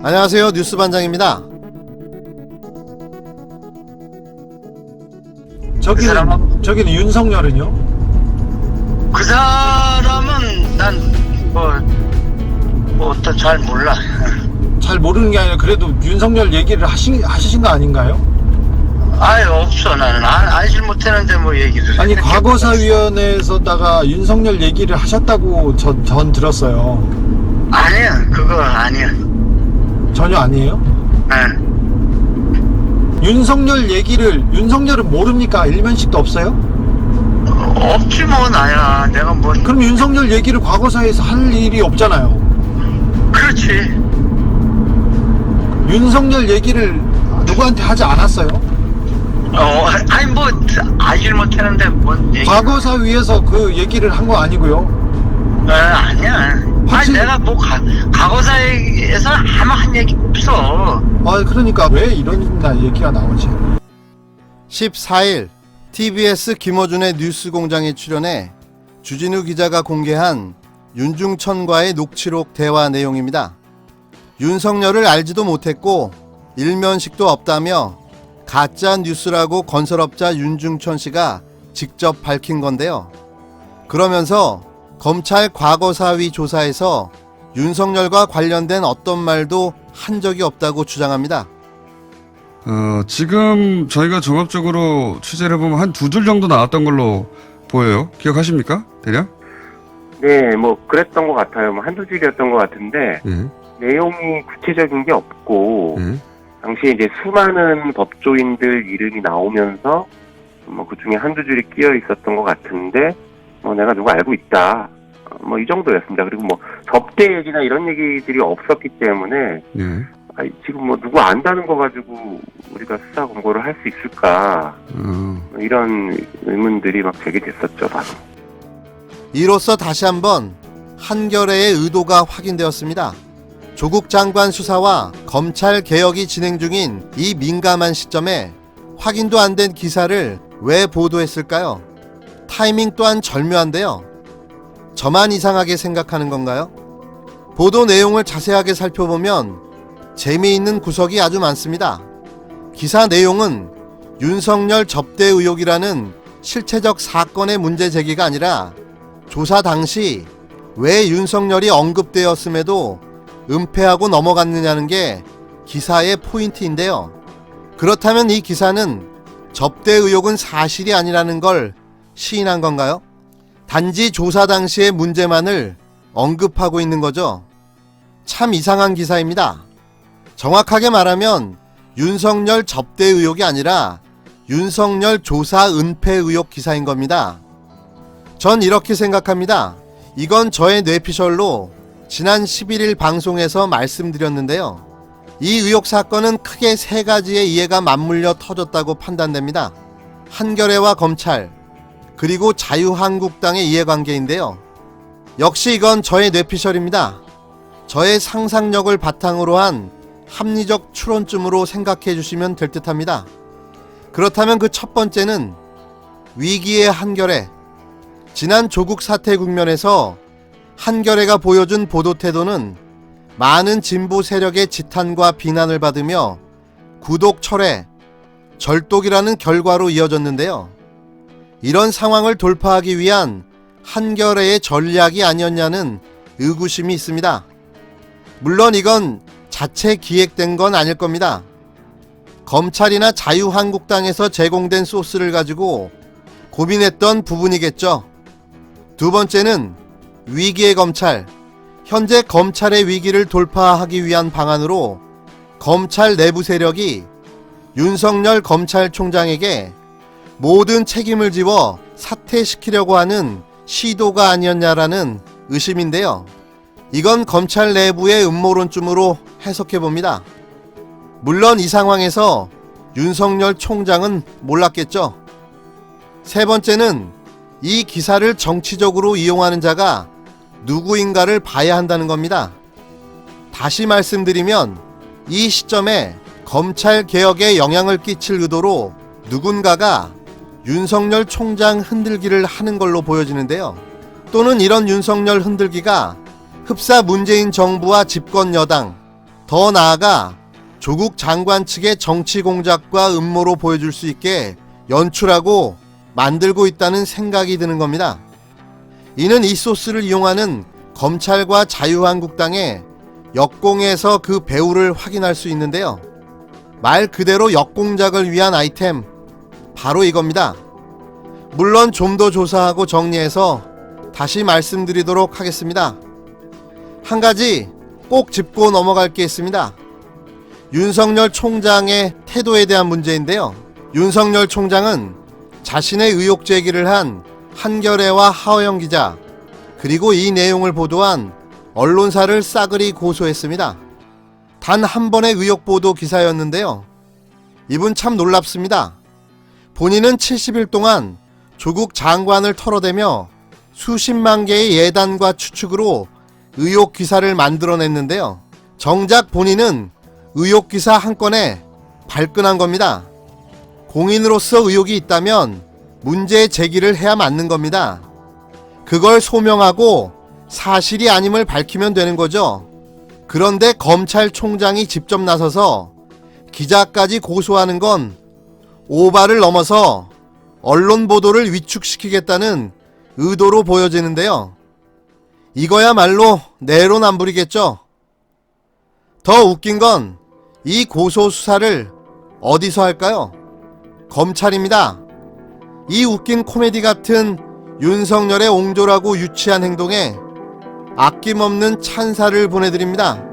안녕하세요. 뉴스반장입니다. 저기는 윤석열은요? 그 사람은 난 잘 몰라. 잘 모르는 게 아니라 그래도 윤석열 얘기를 하신 거 아닌가요? 아예 없어. 나는 알질 못하는데 뭐 얘기를. 아니 과거사위원회에서다가 윤석열 얘기를 하셨다고 전 들었어요. 아니야, 그거 아니야. 전혀 아니에요? 응. 윤석열은 모릅니까? 일면식도 없어요? 없지 뭐. 나야 내가 뭐. 그럼 윤석열 얘기를 과거사에서 할 일이 없잖아요. 그렇지. 윤석열 얘기를 누구한테 하지 않았어요? 아니 뭐 알질 못하는데 뭔 얘기. 과거사위에서 그 얘기를 한 거 아니고요? 아니야. 아니 내가 뭐 과거사에서 아무 한 얘기 없어. 그러니까 왜 이런 얘기가 나오지? 14일 TBS 김어준의 뉴스공장에 출연해 주진우 기자가 공개한 윤중천과의 녹취록 대화 내용입니다. 윤석열을 알지도 못했고 일면식도 없다며 가짜 뉴스라고 건설업자 윤중천 씨가 직접 밝힌 건데요. 그러면서 검찰 과거사위 조사에서 윤석열과 관련된 어떤 말도 한 적이 없다고 주장합니다. 지금 저희가 종합적으로 취재를 해보면 한 두 줄 정도 나왔던 걸로 보여요. 기억하십니까? 대략? 네, 뭐 그랬던 것 같아요. 뭐 한두 줄이었던 것 같은데 예. 내용이 구체적인 게 없고 예. 당시에 이제 수많은 법조인들 이름이 나오면서 뭐 그중에 한두 줄이 끼어 있었던 것 같은데 뭐 내가 누구 알고 있다. 뭐 이 정도였습니다. 그리고 뭐 접대 얘기나 이런 얘기들이 없었기 때문에 예. 지금 뭐 누구 안다는 거 가지고 우리가 수사 공고를 할 수 있을까 이런 의문들이 막 제기됐었죠. 바로. 이로써 다시 한번 한겨레의 의도가 확인되었습니다. 조국 장관 수사와 검찰 개혁이 진행 중인 이 민감한 시점에 확인도 안 된 기사를 왜 보도했을까요? 타이밍 또한 절묘한데요. 저만 이상하게 생각하는 건가요? 보도 내용을 자세하게 살펴보면 재미있는 구석이 아주 많습니다. 기사 내용은 윤석열 접대 의혹이라는 실체적 사건의 문제 제기가 아니라 조사 당시 왜 윤석열이 언급되었음에도 은폐하고 넘어갔느냐는 게 기사의 포인트인데요. 그렇다면 이 기사는 접대 의혹은 사실이 아니라는 걸 시인한 건가요? 단지 조사 당시의 문제만을 언급하고 있는 거죠. 참 이상한 기사입니다. 정확하게 말하면 윤석열 접대 의혹이 아니라 윤석열 조사 은폐 의혹 기사인 겁니다. 전 이렇게 생각합니다. 이건 저의 뇌피셜로 지난 11일 방송에서 말씀드렸는데요. 이 의혹 사건은 크게 세 가지의 이해가 맞물려 터졌다고 판단됩니다. 한겨레와 검찰, 그리고 자유한국당의 이해관계인데요. 역시 이건 저의 뇌피셜입니다. 저의 상상력을 바탕으로 한 합리적 추론쯤으로 생각해 주시면 될 듯합니다. 그렇다면 그 첫 번째는 위기의 한겨레. 지난 조국 사태 국면에서 한겨레가 보여준 보도 태도는 많은 진보 세력의 지탄과 비난을 받으며 구독 철회, 절독이라는 결과로 이어졌는데요. 이런 상황을 돌파하기 위한 한겨레의 전략이 아니었냐는 의구심이 있습니다. 물론 이건 자체 기획된 건 아닐 겁니다. 검찰이나 자유한국당에서 제공된 소스를 가지고 고민했던 부분이겠죠. 두 번째는 위기의 검찰. 현재 검찰의 위기를 돌파하기 위한 방안으로 검찰 내부 세력이 윤석열 검찰총장에게 모든 책임을 지워 사퇴시키려고 하는 시도가 아니었냐라는 의심인데요. 이건 검찰 내부의 음모론쯤으로 해석해봅니다. 물론 이 상황에서 윤석열 총장은 몰랐겠죠. 세 번째는 이 기사를 정치적으로 이용하는 자가 누구인가를 봐야 한다는 겁니다. 다시 말씀드리면 이 시점에 검찰 개혁에 영향을 끼칠 의도로 누군가가 윤석열 총장 흔들기를 하는 걸로 보여지는데요. 또는 이런 윤석열 흔들기가 흡사 문재인 정부와 집권 여당, 더 나아가 조국 장관 측의 정치 공작과 음모로 보여줄 수 있게 연출하고 만들고 있다는 생각이 드는 겁니다. 이는 이 소스를 이용하는 검찰과 자유한국당의 역공에서 그 배후를 확인할 수 있는데요. 말 그대로 역공작을 위한 아이템, 바로 이겁니다. 물론 좀 더 조사하고 정리해서 다시 말씀드리도록 하겠습니다. 한 가지 꼭 짚고 넘어갈 게 있습니다. 윤석열 총장의 태도에 대한 문제인데요. 윤석열 총장은 자신의 의혹 제기를 한 한겨레와 하호영 기자, 그리고 이 내용을 보도한 언론사를 싸그리 고소했습니다. 단 한 번의 의혹 보도 기사였는데요. 이분 참 놀랍습니다. 본인은 70일 동안 조국 장관을 털어대며 수십만 개의 예단과 추측으로 의혹 기사를 만들어냈는데요. 정작 본인은 의혹 기사 한 건에 발끈한 겁니다. 공인으로서 의혹이 있다면 문제 제기를 해야 맞는 겁니다. 그걸 소명하고 사실이 아님을 밝히면 되는 거죠. 그런데 검찰총장이 직접 나서서 기자까지 고소하는 건 오바를 넘어서 언론 보도를 위축시키겠다는 의도로 보여지는데요. 이거야말로 내로남불이겠죠. 더 웃긴 건 이 고소 수사를 어디서 할까요? 검찰입니다. 이 웃긴 코미디 같은 윤석열의 옹졸하고 유치한 행동에 아낌없는 찬사를 보내드립니다.